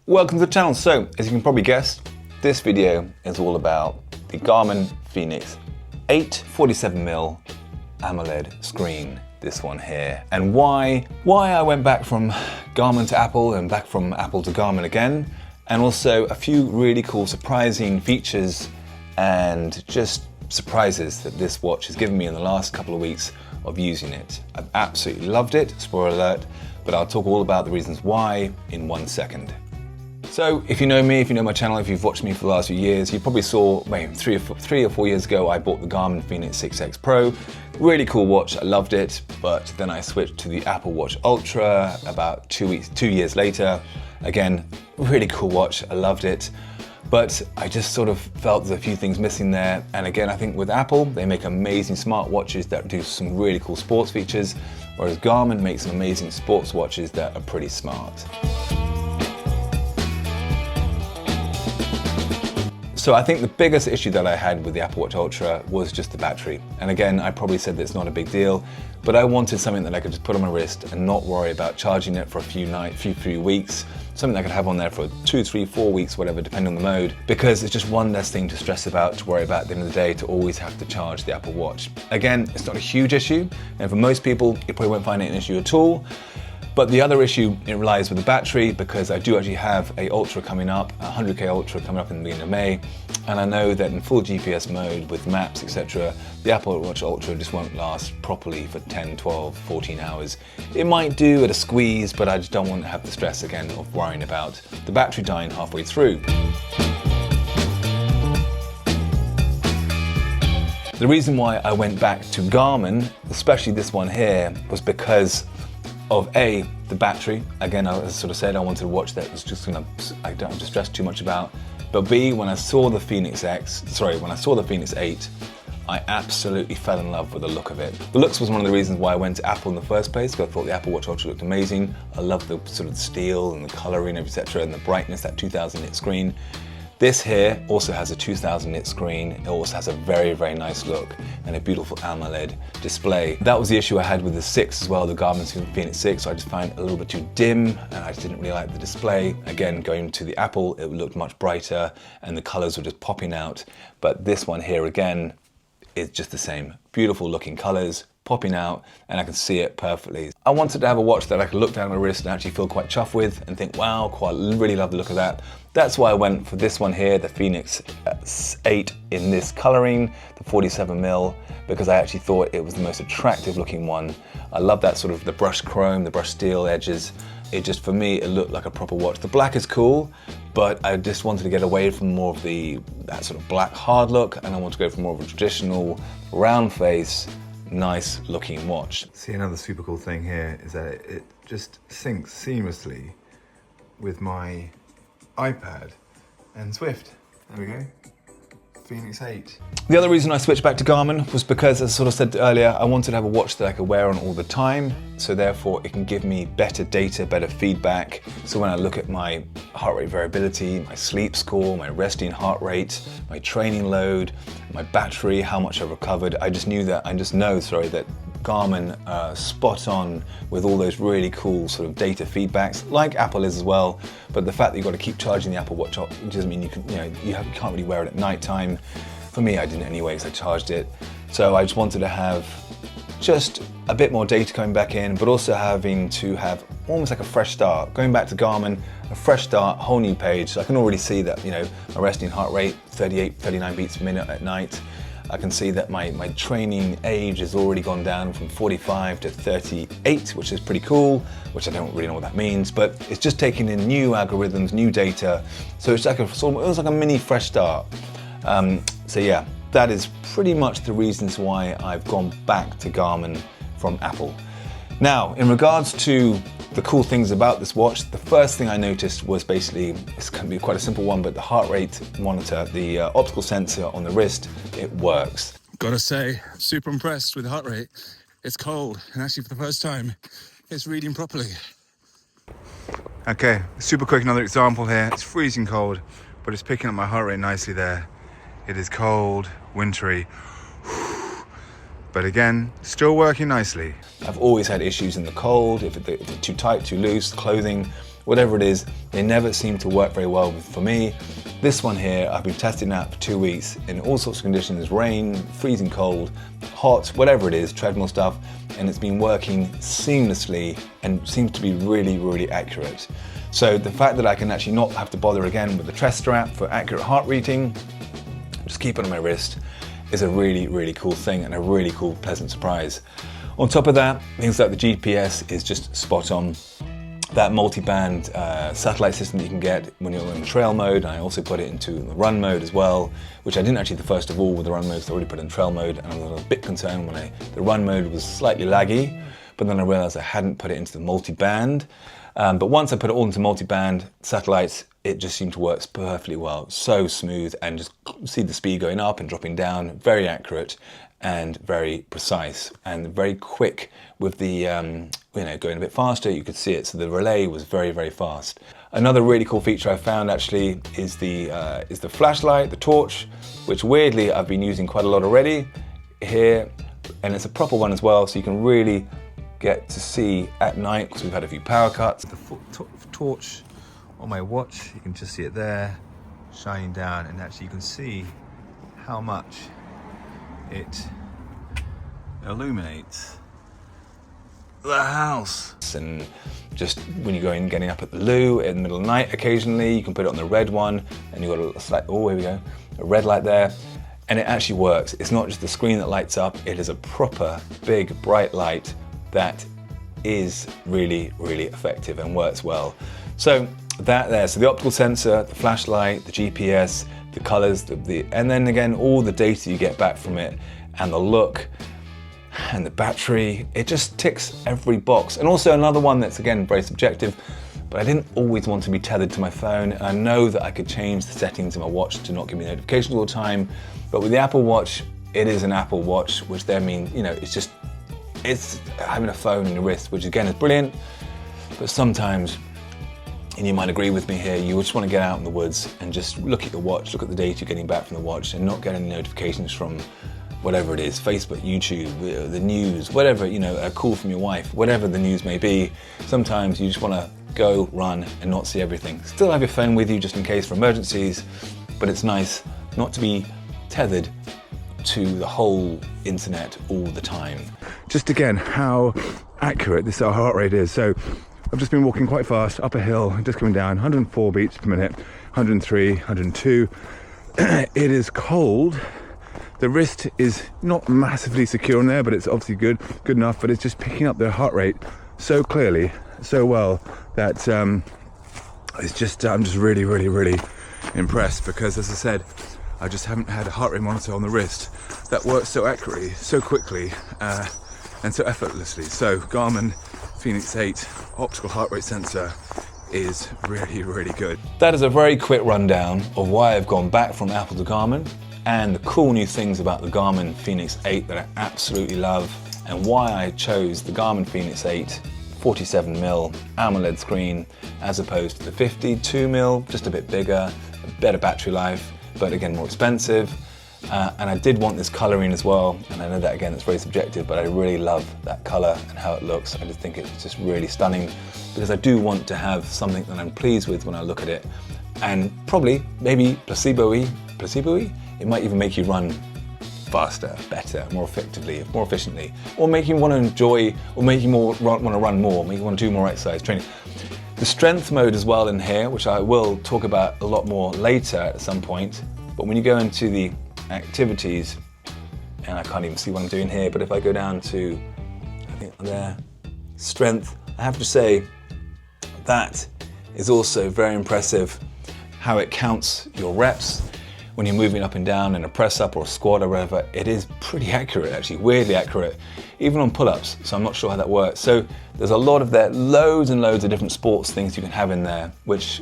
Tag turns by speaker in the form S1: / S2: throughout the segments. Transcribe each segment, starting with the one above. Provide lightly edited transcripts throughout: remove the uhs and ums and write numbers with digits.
S1: Welcome to the channel. So, as you can probably guess, this video is all about the Garmin Fenix 847mm AMOLED screen, this one here, and why I went back from Garmin to Apple and back from Apple to Garmin again, and also a few really cool surprising features and just surprises that this watch has given me in the last couple of weeks of using it. I've absolutely loved it, spoiler alert, but I'll talk all about the reasons why in 1 second. So if you know me, if you know my channel, if you've watched me for the last few years, you probably saw maybe three or four years ago I bought the Garmin Fenix 6X Pro. Really cool watch, I loved it, but then I switched to the Apple Watch Ultra about 2 years later. Again, really cool watch, I loved it, but I just sort of felt there's a few things missing there. And again, I think with Apple, they make amazing smart watches that do some really cool sports features, whereas Garmin makes some amazing sports watches that are pretty smart. So I think the biggest issue that I had with the Apple Watch Ultra was just the battery. And again, I probably said that it's not a big deal, but I wanted something that I could just put on my wrist and not worry about charging it for a few weeks, something I could have on there for 2, 3, 4 weeks, whatever, depending on the mode, because it's just one less thing to stress about, to worry about at the end of the day, to always have to charge the Apple Watch. Again, it's not a huge issue, and for most people, you probably won't find it an issue at all. But the other issue, it relies with the battery, because I do actually have a Ultra coming up, a 100K Ultra coming up in the beginning of May, and I know that in full GPS mode with maps, etc., the Apple Watch Ultra just won't last properly for 10, 12, 14 hours. It might do at a squeeze, but I just don't want to have the stress again of worrying about the battery dying halfway through. The reason why I went back to Garmin, especially this one here, was because of A, the battery. Again, as I sort of said, I wanted a watch that was just I don't have to stress too much about. But B, when I saw the Fenix 8, I absolutely fell in love with the look of it. The looks was one of the reasons why I went to Apple in the first place, because I thought the Apple Watch Ultra looked amazing. I loved the sort of steel and the coloring, etc., and the brightness, that 2000 nit screen. This here also has a 2000 nit screen. It also has a very, very nice look and a beautiful AMOLED display. That was the issue I had with the 6 as well, the Garmin Fenix 6. So I just found it a little bit too dim and I just didn't really like the display. Again, going to the Apple, it looked much brighter and the colors were just popping out. But this one here again is just the same. Beautiful looking colors, popping out, and I can see it perfectly. I wanted to have a watch that I could look down my wrist and actually feel quite chuffed with and think, wow, really love the look of that. That's why I went for this one here, the Fenix 8 in this coloring, the 47mm, because I actually thought it was the most attractive looking one. I love that sort of the brushed chrome, the brushed steel edges. It just, for me, it looked like a proper watch. The black is cool, but I just wanted to get away from more of that sort of black hard look, and I want to go for more of a traditional round face, nice looking watch.
S2: See, another super cool thing here is that it just syncs seamlessly with my iPad and Swift. There we go. Fenix 8.
S1: The other reason I switched back to Garmin was because, as I sort of said earlier, I wanted to have a watch that I could wear on all the time, so therefore it can give me better data, better feedback. So when I look at my heart rate variability, my sleep score, my resting heart rate, my training load, my battery, how much I've recovered, I just know that Garmin spot on with all those really cool sort of data feedbacks, like Apple is as well. But the fact that you've got to keep charging the Apple Watch doesn't mean you can't really wear it at night time. For me, I didn't anyway, because I charged it. So I just wanted to have just a bit more data coming back in, but also having to have almost like a fresh start. Going back to Garmin, a fresh start, whole new page. So I can already see that, my resting heart rate, 38, 39 beats per minute at night. I can see that my training age has already gone down from 45 to 38, which is pretty cool, which I don't really know what that means, but it's just taking in new algorithms, new data. So it's like it was like a mini fresh start. So yeah, that is pretty much the reasons why I've gone back to Garmin from Apple. Now, in regards to the cool things about this watch, the first thing I noticed was basically, it's going to be quite a simple one, but the heart rate monitor, the optical sensor on the wrist, it works.
S3: Gotta say, super impressed with the heart rate. It's cold, and actually for the first time, it's reading properly.
S2: Okay, super quick, another example here. It's freezing cold, but it's picking up my heart rate nicely there. It is cold, wintry. But again, still working nicely.
S1: I've always had issues in the cold, if it's too tight, too loose, clothing. whatever it is, they never seem to work very well for me. This one here, I've been testing out for 2 weeks in all sorts of conditions, rain, freezing cold, hot, whatever it is, treadmill stuff, and it's been working seamlessly and seems to be really, really accurate. So the fact that I can actually not have to bother again with the chest strap for accurate heart reading, just keep it on my wrist, is a really, really cool thing and a really cool, pleasant surprise. On top of that, things like the GPS is just spot on. That multi-band satellite system that you can get when you're in trail mode, and I also put it into the run mode as well, which I didn't actually the first of all with the run mode, so I already put it in trail mode, and I was a bit concerned when the run mode was slightly laggy, but then I realized I hadn't put it into the multi-band. But once I put it all into multi-band satellites, it just seemed to work perfectly well. So smooth, and just see the speed going up and dropping down, very accurate and very precise and very quick with the, going a bit faster, you could see it. So the relay was very, very fast. Another really cool feature I found actually is the flashlight, the torch, which weirdly I've been using quite a lot already here. And it's a proper one as well, so you can really get to see at night, because we've had a few power cuts. The torch on my watch, you can just see it there, shining down, and actually you can see how much it illuminates the house. And just when you're getting up at the loo in the middle of the night, occasionally you can put it on the red one, and you've got a slight, oh, here we go, a red light there, and it actually works. It's not just the screen that lights up, it is a proper big bright light that is really, really effective and works well. So that there, so the optical sensor, the flashlight, the GPS, the colors, and then again, all the data you get back from it, and the look, and the battery, it just ticks every box. And also another one that's, again, very subjective, but I didn't always want to be tethered to my phone, and I know that I could change the settings of my watch to not give me notifications all the time, but with the Apple Watch, it is an Apple Watch, which then means, it's having a phone in your wrist, which again is brilliant, but sometimes, and you might agree with me here, you just want to get out in the woods and just look at the watch, look at the data you're getting back from the watch, and not get any notifications from whatever it is, Facebook, YouTube, the news, whatever, a call from your wife, whatever the news may be. Sometimes you just want to go, run, and not see everything. Still have your phone with you just in case for emergencies, but it's nice not to be tethered to the whole internet all the time.
S2: Just again, how accurate this heart rate is. So I've just been walking quite fast up a hill, just coming down, 104 beats per minute, 103, 102. It is cold. The wrist is not massively secure in there, but it's obviously good enough, but it's just picking up the heart rate so clearly, so well, that I'm just really, really, really impressed, because as I said, I just haven't had a heart rate monitor on the wrist that works so accurately, so quickly, and so effortlessly. So Garmin Fenix 8 optical heart rate sensor is really, really good.
S1: That is a very quick rundown of why I've gone back from Apple to Garmin, and the cool new things about the Garmin Fenix 8 that I absolutely love, and why I chose the Garmin Fenix 8 47mm AMOLED screen as opposed to the 52mm, just a bit bigger, a better battery life, but again more expensive. And I did want this coloring as well, and I know that again it's very subjective, but I really love that color and how it looks. I just think it's just really stunning, because I do want to have something that I'm pleased with when I look at it, and probably maybe placebo-y, it might even make you run faster, better, more effectively, more efficiently, or make you want to enjoy, or make you want to run more, make you want to do more exercise training. The strength mode as well in here, which I will talk about a lot more later at some point, but when you go into the activities, and I can't even see what I'm doing here, but if I go down to, I think there, strength, I have to say that is also very impressive, how it counts your reps when you're moving up and down in a press up or a squat or whatever. It is pretty accurate, actually, weirdly accurate, even on pull-ups, so I'm not sure how that works. So there's a lot of there, loads and loads of different sports things you can have in there, which,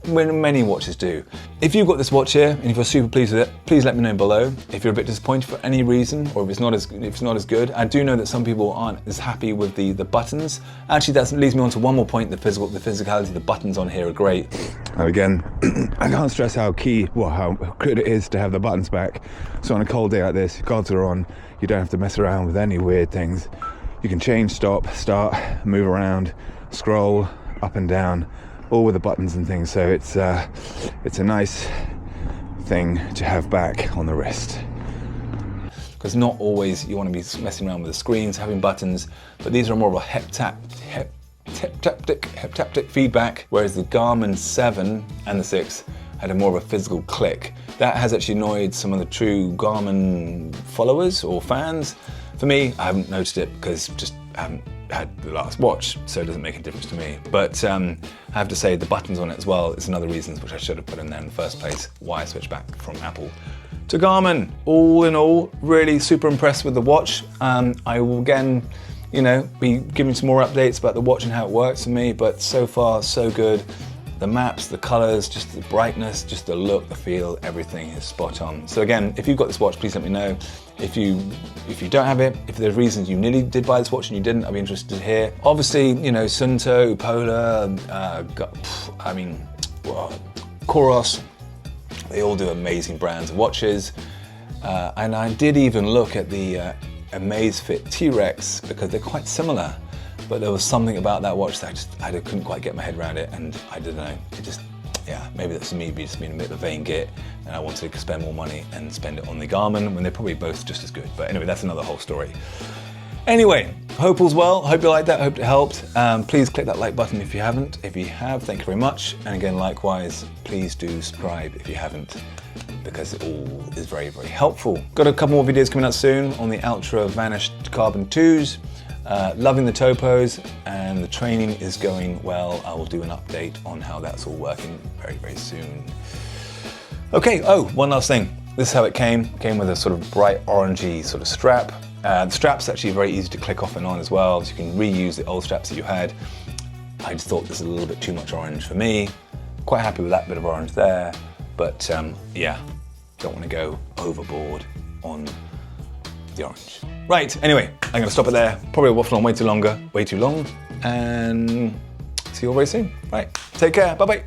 S1: many watches do. If you've got this watch here and if you're super pleased with it, please let me know below. If you're a bit disappointed for any reason, or if it's not as good. I do know that some people aren't as happy with the buttons. Actually, that leads me on to one more point, the physicality. The buttons on here are great.
S2: And again, I can't stress how good it is to have the buttons back. So on a cold day like this, guards are on, you don't have to mess around with any weird things. You can change, stop, start, move around, scroll, up and down, all with the buttons and things. So it's a nice thing to have back on the wrist.
S1: Because not always you want to be messing around with the screens, having buttons, but these are more of a haptic feedback, whereas the Garmin 7 and the 6 had a more of a physical click. That has actually annoyed some of the true Garmin followers or fans. For me, I haven't noticed it because just haven't had the last watch, so it doesn't make a difference to me. But I have to say the buttons on it as well is another reason which I should have put in there in the first place, why I switched back from Apple to Garmin. All in all, really super impressed with the watch. I will again, be giving some more updates about the watch and how it works for me, but so far so good. The maps, the colors, just the brightness, just the look, the feel, everything is spot on. So again, if you've got this watch, please let me know. If you don't have it, if there's reasons you nearly did buy this watch and you didn't, I'd be interested to hear. Obviously, Sunto, Polar, Coros, they all do amazing brands of watches. And I did even look at the Amazfit T-Rex because they're quite similar. But there was something about that watch that I couldn't quite get my head around it, and I don't know, maybe that's me just being a bit of a vain git, and I wanted to spend more money and spend it on the Garmin when they're probably both just as good. But anyway, that's another whole story. Anyway, hope all's well, hope you liked that, hope it helped. Please click that like button if you haven't. If you have, thank you very much. And again, likewise, please do subscribe if you haven't, because it all is very, very helpful. Got a couple more videos coming out soon on the Ultra Vanished Carbon 2s. Loving the topos, and the training is going well. I will do an update on how that's all working very, very soon. Okay, one last thing. This is how it came. It came with a sort of bright orangey sort of strap. The strap's actually very easy to click off and on as well, so you can reuse the old straps that you had. I just thought this is a little bit too much orange for me. Quite happy with that bit of orange there, but don't want to go overboard on the orange. Right, anyway, I'm going to stop it there. Probably waffle on way too long, and see you all very soon. Right, take care, bye-bye.